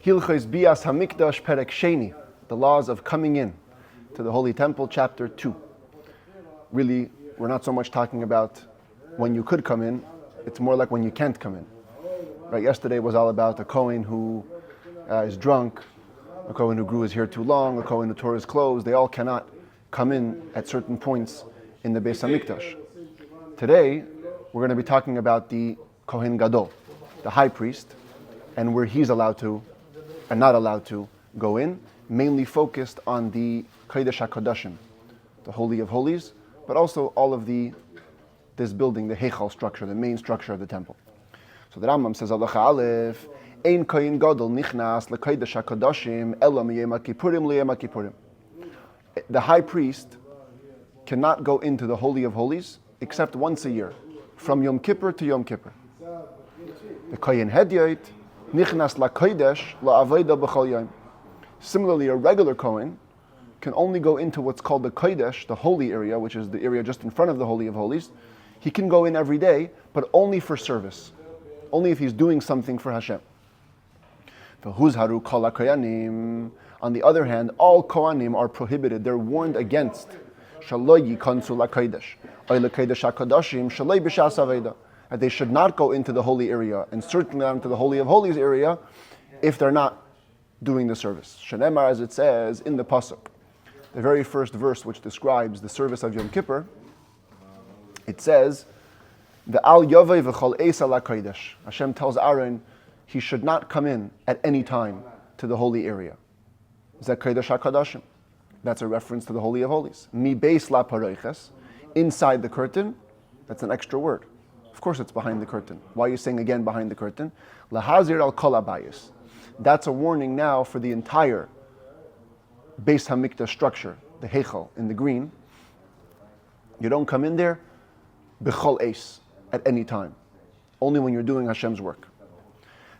Hilchos bias Hamikdash perek sheni, the laws of coming in to the Holy Temple, chapter 2. Really, we're not so much talking about when you could come in, it's more like when you can't come in. Right? Yesterday was all about a Kohen who is drunk, a Kohen who grew his hair too long, a Kohen who tore his clothes. They all cannot come in at certain points in the Beis Hamikdash. Today, we're going to be talking about the Kohen Gadol, the high priest, and where he's allowed to and not allowed to go in, mainly focused on the Kodesh HaKodashim, the Holy of Holies, but also all of this building, the Heichal structure, the main structure of the temple. So the Rambam says, Halacha Aleph, Ein Kohen Gadol nichnas leKodesh HaKodashim ela miyom HaKippurim liyom HaKippurim. The high priest cannot go into the Holy of Holies except once a year, from Yom Kippur to Yom Kippur. The Kohen Hedyot nichnas laKodesh la'avoda b'chol yom. Similarly, a regular Kohen can only go into what's called the Kodesh, the holy area, which is the area just in front of the Holy of Holies. He can go in every day, but only for service, only if he's doing something for Hashem. On the other hand, all Kohanim are prohibited. They're warned against that they should not go into the holy area, and certainly not into the Holy of Holies area, if they're not doing the service. Shenemar, as it says in the Pasuk, the very first verse which describes the service of Yom Kippur, it says, "Ve'al yovei v'chol eis ala kodesh." Hashem tells Aaron he should not come in at any time to the holy area. Zeh kodesh hakadashim. That's a reference to the Holy of Holies. Mi beis la paroiches, inside the curtain. That's an extra word. Of course, it's behind the curtain. Why are you saying again behind the curtain? Lahazir al kol habayis. That's a warning now for the entire Beis Hamikdash structure, the Heichal in the green. You don't come in there b'chol eis, at any time, only when you're doing Hashem's work.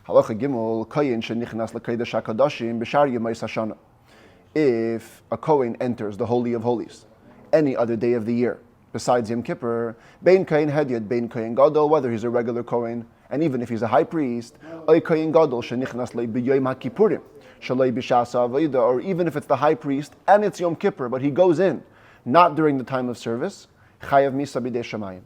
Halacha Gimel, Kohen shenichnas leKodesh HaKodashim b'shar yemais hashana. If a Kohen enters the Holy of Holies any other day of the year besides Yom Kippur, bein Kohen Hedyot, bein Kohen Gadol, whether he's a regular Kohen, and even if he's a high priest, oy Kohen Gadol shenichnas le b'yom HaKippurim, shaloi b'shas ha'avoda, or even if it's the high priest and it's Yom Kippur, but he goes in not during the time of service, chayav misa b'dei shamayim.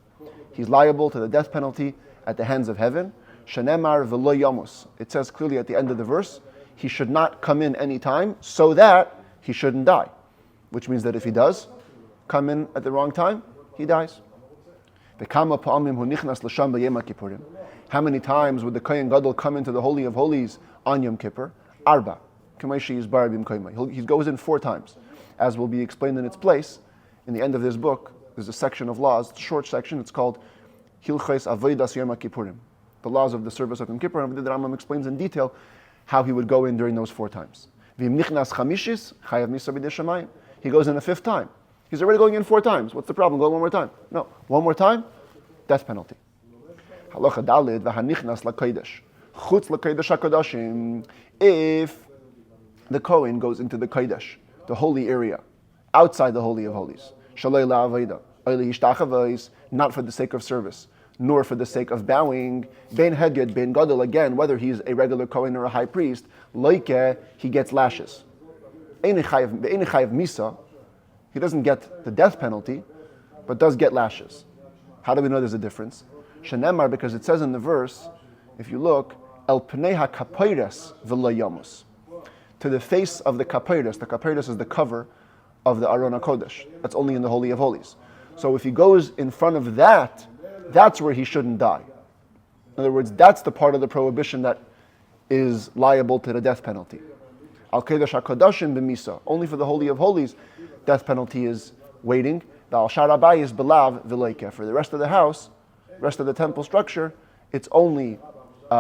He's liable to the death penalty at the hands of heaven. Shenemar v'lo yamus. It says clearly at the end of the verse, he should not come in any time so that he shouldn't die. Which means that if he does come in at the wrong time, he dies. How many times would the Kohen Gadol come into the Holy of Holies on Yom Kippur? Arba. He goes in 4 times. As will be explained in its place, in the end of this book, there's a section of laws, it's a short section, it's called Hilchos Avodas Yom Kippurim, the laws of the service of Yom Kippur, and the Rambam explains in detail how he would go in during those 4 times. He goes in a 5th time. He's already going in 4 times. What's the problem? Go 1 more time. No, 1 more time, death penalty. Halacha Daled v'hanichnas laKodesh chutz laKodesh HaKodashim. If the Kohen goes into the Kodesh, the holy area, outside the Holy of Holies, shaloi la'avoda, oili hishtachavos, not for the sake of service, nor for the sake of bowing, bein Hedyot, bein Gadol, again, whether he's a regular Kohen or a high priest, loike, he gets lashes. Ein chayav misa, he doesn't get the death penalty, but does get lashes. How do we know there's a difference? Shenemar, because it says in the verse, if you look, el pnei ha-kapayres v'lo yamus, to the face of the kapayres is the cover of the Aron HaKodesh. That's only in the Holy of Holies. So if he goes in front of that, that's where he shouldn't die. In other words, that's the part of the prohibition that is liable to the death penalty. Al Kodesh HaKodashim b'misa, only for the Holy of Holies, death penalty is waiting. The Al Shar Rabbi is belav v'leike. For the rest of the house, rest of the temple structure, it's only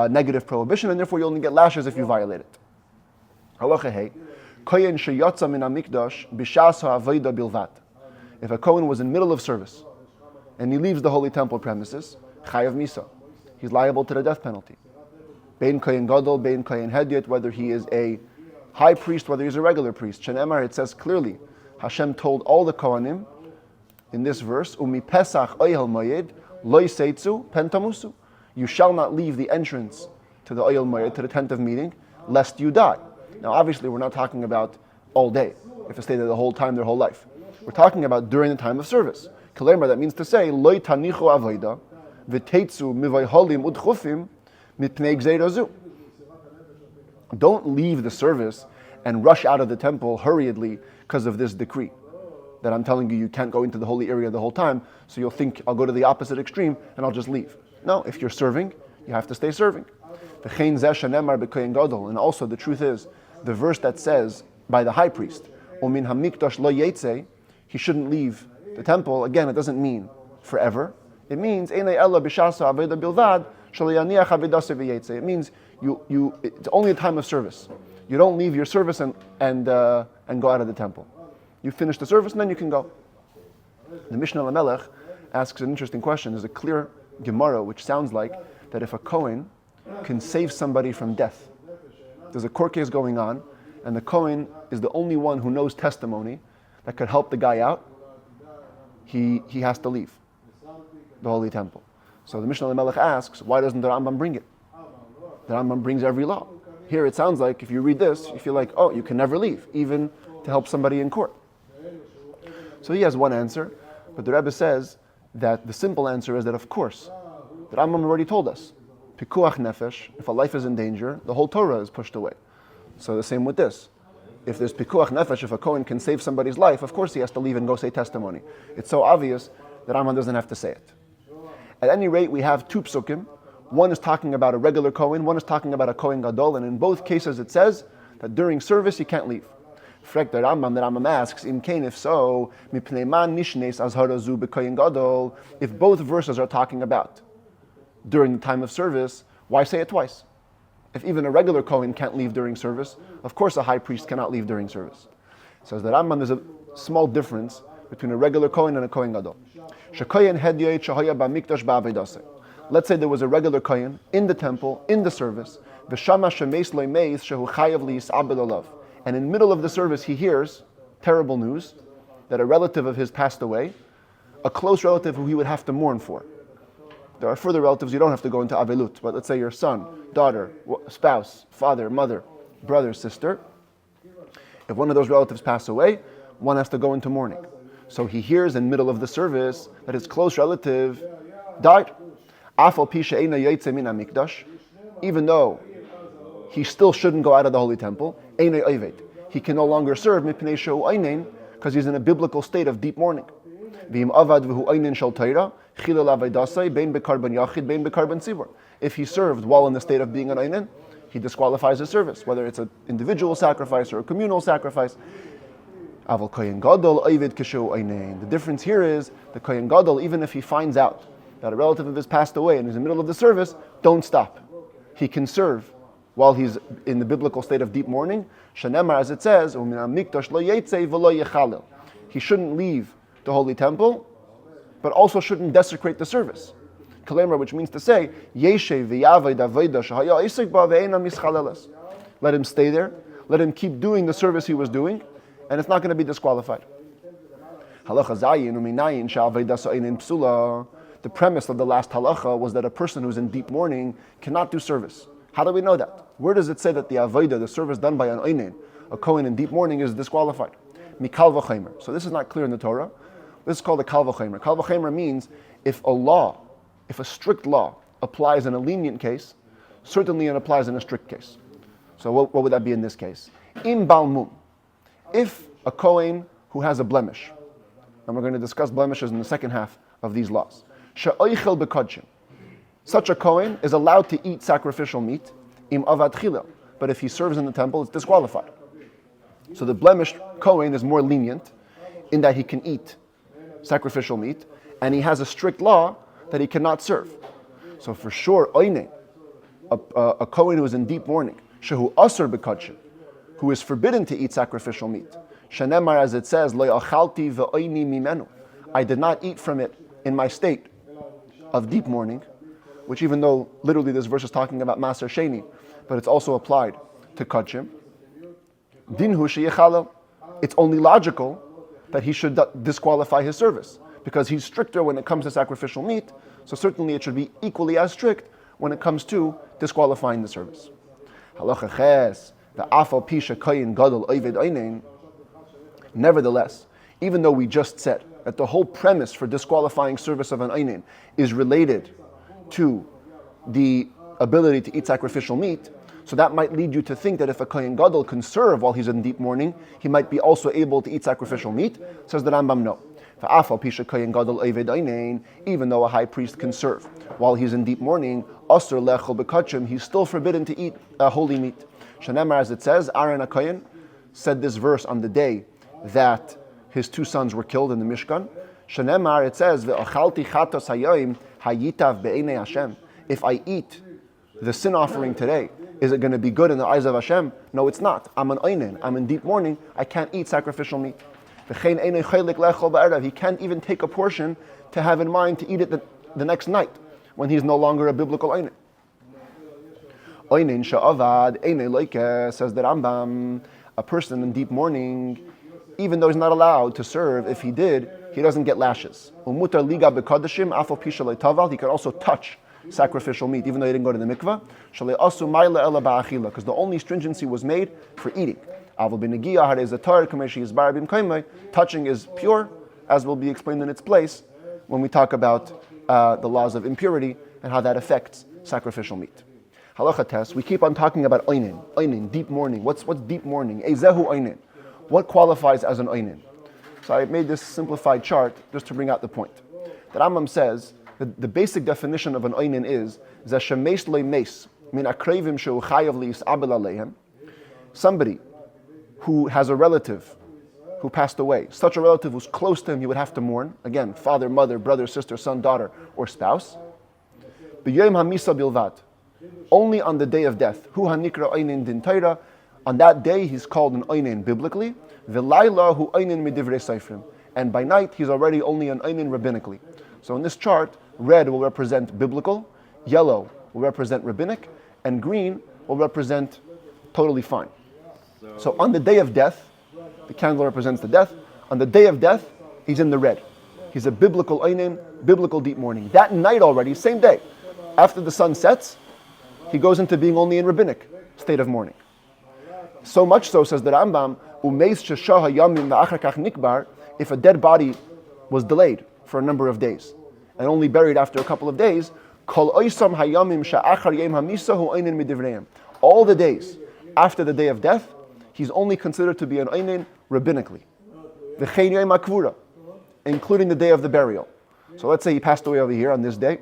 negative prohibition, and therefore you only get lashes if you violate it. Halacha Hey, Kohen sheyatza min Hamikdash b'shas ha'avoda bilvat. If a Kohen was in the middle of service and he leaves the holy temple premises, chayav misa, he's liable to the death penalty. Bein Kohen Gadol, bein Kohen Hedyot, whether he is a high priest, whether he's a regular priest. Shenemar, it says clearly, Hashem told all the Kohanim in this verse, Umi Pesach Oyel Moyed, Loi Seitzu Pentamusu. You shall not leave the entrance to the Oyel Moyed, to the tent of meeting, lest you die. Now, obviously, we're not talking about all day. If they stay there the whole time, their whole life. We're talking about during the time of service. Kalemar, that means to say, Loi tanichu avoda, v'teitzu mivayholim udchufim, mitpnei gzeirazu. Don't leave the service and rush out of the temple hurriedly because of this decree that I'm telling you, you can't go into the holy area the whole time, so you'll think I'll go to the opposite extreme and I'll just leave. No, if you're serving, you have to stay serving. And also the truth is, the verse that says by the high priest, Umin Hamikdash lo yetze, he shouldn't leave the temple. Again, it doesn't mean forever. It means it means it's only a time of service. You don't leave your service and go out of the temple. You finish the service and then you can go. The Mishnah Lamelech asks an interesting question. There's a clear Gemara which sounds like that if a Kohen can save somebody from death, there's a court case going on, and the Kohen is the only one who knows testimony that could help the guy out, he has to leave the Holy Temple. So the Mishnah Lamelech asks, why doesn't the Rambam bring it? The Rambam brings every law. Here it sounds like if you read this, you feel like, oh, you can never leave, even to help somebody in court. So he has one answer, but the Rebbe says that the simple answer is that of course, the Rambam already told us, Pikuach nefesh, if a life is in danger, the whole Torah is pushed away. So the same with this. If there's Pikuach nefesh, if a Kohen can save somebody's life, of course he has to leave and go say testimony. It's so obvious that Rambam doesn't have to say it. At any rate, we have two psukim. One is talking about a regular Kohen, one is talking about a Kohen Gadol, and in both cases it says that during service you can't leave. Frek the Rambam asks, Im kain, if so, mipnei man nishnes azharazu b'kohen gadol, if both verses are talking about during the time of service, why say it twice? If even a regular Kohen can't leave during service, of course a high priest cannot leave during service. Says the Rambam, there's a small difference between a regular Kohen and a Kohen Gadol. Let's say there was a regular Kohen in the temple, in the service, and in the middle of the service he hears terrible news that a relative of his passed away, a close relative who he would have to mourn for. There are further relatives you don't have to go into avelut, but let's say your son, daughter, spouse, father, mother, brother, sister. If one of those relatives pass away, one has to go into mourning. So he hears in the middle of the service that his close relative died. Even though he still shouldn't go out of the Holy Temple, he can no longer serve because he's in a biblical state of deep mourning. If he served while in the state of being an einin, he disqualifies his service, whether it's an individual sacrifice or a communal sacrifice. The difference here is the Kohen Gadol, even if he finds out that a relative of his passed away and is in the middle of the service, don't stop. He can serve while he's in the biblical state of deep mourning. Shanemar, as it says, he shouldn't leave the Holy Temple, but also shouldn't desecrate the service. Kalemra, which means to say, let him stay there, let him keep doing the service he was doing, and it's not going to be disqualified. The premise of the last halacha was that a person who's in deep mourning cannot do service. How do we know that? Where does it say that the avodah, the service done by an einin, a kohen in deep mourning, is disqualified? Mikal v'chaymer. So this is not clear in the Torah. This is called a kal v'chaymer. Kal v'chaymer means if a strict law applies in a lenient case, certainly it applies in a strict case. So what would that be in this case? Im balmum. If a kohen who has a blemish, and we're going to discuss blemishes in the second half of these laws, she'oichel b'kodshim. Such a kohen is allowed to eat sacrificial meat, im avad chila, but if he serves in the temple, it's disqualified. So the blemished kohen is more lenient in that he can eat sacrificial meat, and he has a strict law that he cannot serve. So for sure, oine, a kohen who is in deep mourning, shehu asur b'kodshim, who is forbidden to eat sacrificial meat. Shanemar, as it says, lo achalti v'oini mimenu. I did not eat from it in my state of deep mourning, which even though literally this verse is talking about Maser Sheni, but it's also applied to Kodshim. Dinhu sheyechalel. It's only logical that he should disqualify his service, because he's stricter when it comes to sacrificial meat, so certainly it should be equally as strict when it comes to disqualifying the service. Halacha ches, ve'afal pisha koyin gadol oived einin. Nevertheless, even though we just said that the whole premise for disqualifying service of an einin is related to the ability to eat sacrificial meat, so that might lead you to think that if a kohen gadol can serve while he's in deep mourning, he might be also able to eat sacrificial meat. Says the Rambam, no. Even though a high priest can serve while he's in deep mourning, he's still forbidden to eat holy meat. Shanemar, as it says, Aaron HaKohen said this verse on the day that his two sons were killed in the Mishkan. Shanemar, it says, if I eat the sin offering today, is it going to be good in the eyes of Hashem? No, it's not. I'm an einin. I'm in deep mourning. I can't eat sacrificial meat. He can't even take a portion to have in mind to eat it the next night when he's no longer a biblical einin. Einin sha'avad, einin loike, says the Rambam, a person in deep mourning, even though he's not allowed to serve, if he did, he doesn't get lashes. He can also touch sacrificial meat, even though he didn't go to the mikvah, because the only stringency was made for eating. Touching is pure, as will be explained in its place when we talk about the laws of impurity and how that affects sacrificial meat. Halacha test, we keep on talking about einin, deep mourning. What's deep mourning? Ezehu einin. What qualifies as an einin? So I made this simplified chart just to bring out the point. The Rambam says that the basic definition of an einin is zashemesh le'meis min akrevim shehu chayav li'isabel aleihem. Somebody who has a relative who passed away, such a relative who's close to him, he would have to mourn. Again, father, mother, brother, sister, son, daughter, or spouse. B'yom hamisa bilvad. Only on the day of death. Hu hanikra einin din Torah. On that day, he's called an einin biblically. V'layla hu einin midivrei seifrim. And by night, he's already only an einin rabbinically. So in this chart, red will represent biblical, yellow will represent rabbinic, and green will represent totally fine. So on the day of death, the candle represents the death. On the day of death, he's in the red. He's a biblical einin, biblical deep mourning. That night already, same day, after the sun sets, he goes into being only in rabbinic state of mourning. So much so, says the Rambam, if a dead body was delayed for a number of days and only buried after a couple of days, all the days after the day of death, he's only considered to be an einin rabbinically, including the day of the burial. So let's say he passed away over here on this day.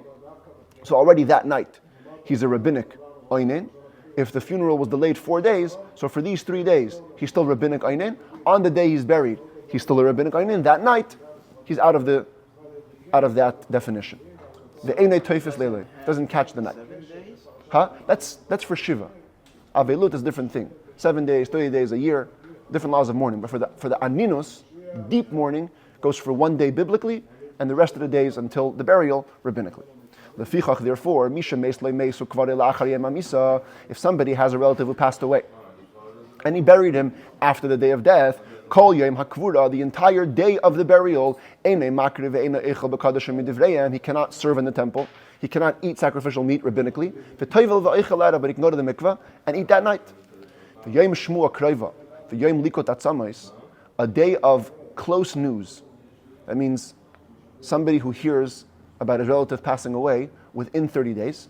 So already that night, he's a rabbinic einin. If the funeral was delayed 4 days, so for these 3 days, he's still rabbinic einin. On the day he's buried, he's still a rabbinic einin. That night, he's out of that definition. The einay teifis leilei doesn't catch the night. That's for Shiva. Avelut is a different thing. 7 days, 30 days, a year, different laws of mourning. But for the aninus, deep mourning goes for 1 day biblically, and the rest of the days until the burial rabbinically. Lefichach, therefore, if somebody has a relative who passed away, and he buried him after the day of death, kol yom hakvura, the entire day of the burial, he cannot serve in the temple, he cannot eat sacrificial meat rabbinically, but he can go to the mikveh and eat that night. A day of close news. That means somebody who hears about his relative passing away within 30 days.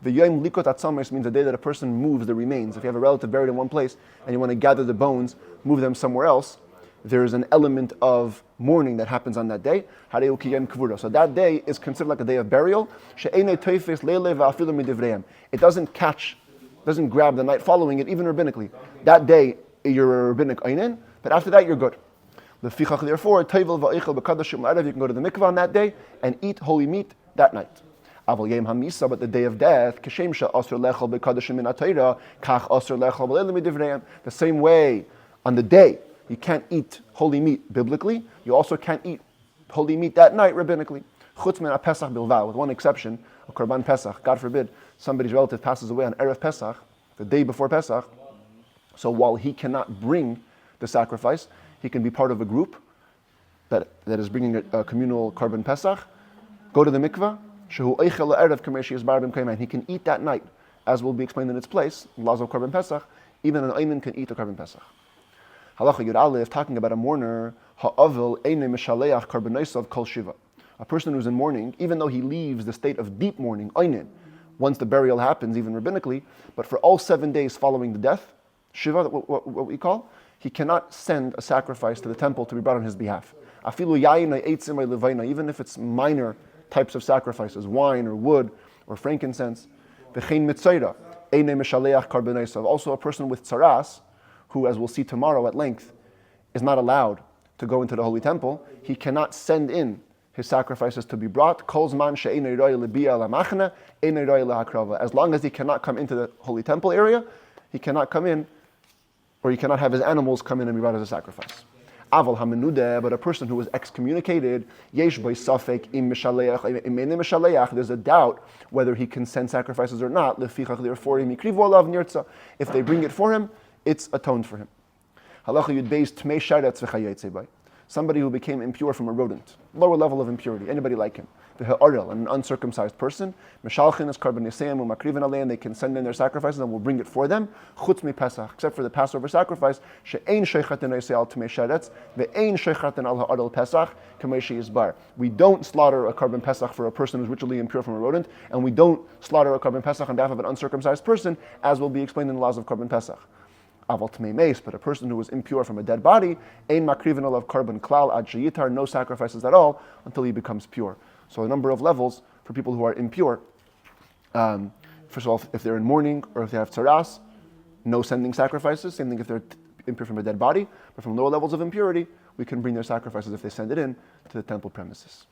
The Yom Likot Atzamos means the day that a person moves the remains. If you have a relative buried in one place and you want to gather the bones, move them somewhere else, there is an element of mourning that happens on that day. So that day is considered like a day of burial. It doesn't grab the night following it, even rabbinically. That day, you're a rabbinic einin, but after that, you're good. Therefore, you can go to the mikvah on that day and eat holy meat that night. But the day of death, the same way on the day you can't eat holy meat biblically, you also can't eat holy meat that night rabbinically. With one exception, a korban Pesach. God forbid somebody's relative passes away on Erev Pesach, the day before Pesach. So while he cannot bring the sacrifice, he can be part of a group that is bringing a communal korban Pesach, go to the mikvah, and he can eat that night as will be explained in its place, laws of Korban Pesach, even an Ayman can eat a Korban Pesach. Halacha Yud Aleph, talking about a mourner, ha'avil eine mishaleach karbanaisav kol shiva. A person who's in mourning, even though he leaves the state of deep mourning, aynin, once the burial happens, even rabbinically, but for all 7 days following the death, shiva, what we call, he cannot send a sacrifice to the temple to be brought on his behalf. Afilu yayin eitzim levaina, even if it's minor types of sacrifices, wine or wood or frankincense. V'chein mitzayra eine mishaleach karbanaisav. Also, a person with tsaras, who, as we'll see tomorrow at length, is not allowed to go into the holy temple. He cannot send in his sacrifices to be brought. As long as he cannot come into the holy temple area, he cannot come in, or he cannot have his animals come in and be brought as a sacrifice. Aval hamenude, but a person who was excommunicated, there's a doubt whether he can send sacrifices or not. If they bring it for him, it's atoned for him. Halacha Yud Beis Tmei Sharetz v'chayetze bay. Somebody who became impure from a rodent, lower level of impurity, anybody like him. The ha'arel, an uncircumcised person, Meshalchin is Karban Yisayim u'makrivin alein, they can send in their sacrifices and we'll bring it for them. Chutz mi Pesach, except for the Passover sacrifice, she'ein shechatin oisei al Tmei Sharetz, ve'ein shechatin al ha'arel Pesach, k'mei she'yizbar. We don't slaughter a Karban Pesach for a person who's ritually impure from a rodent, and we don't slaughter a Karban Pesach on behalf of an uncircumcised person, as will be explained in the laws of Karban Pesach. Aval Tmei Meis, but a person who was impure from a dead body, ein makrivin olav karban klal ad sheyitar, no sacrifices at all until he becomes pure. So a number of levels for people who are impure. First of all, if they're in mourning or if they have tzaras, no sending sacrifices. Same thing if they're impure from a dead body, but from lower levels of impurity, we can bring their sacrifices if they send it in to the temple premises.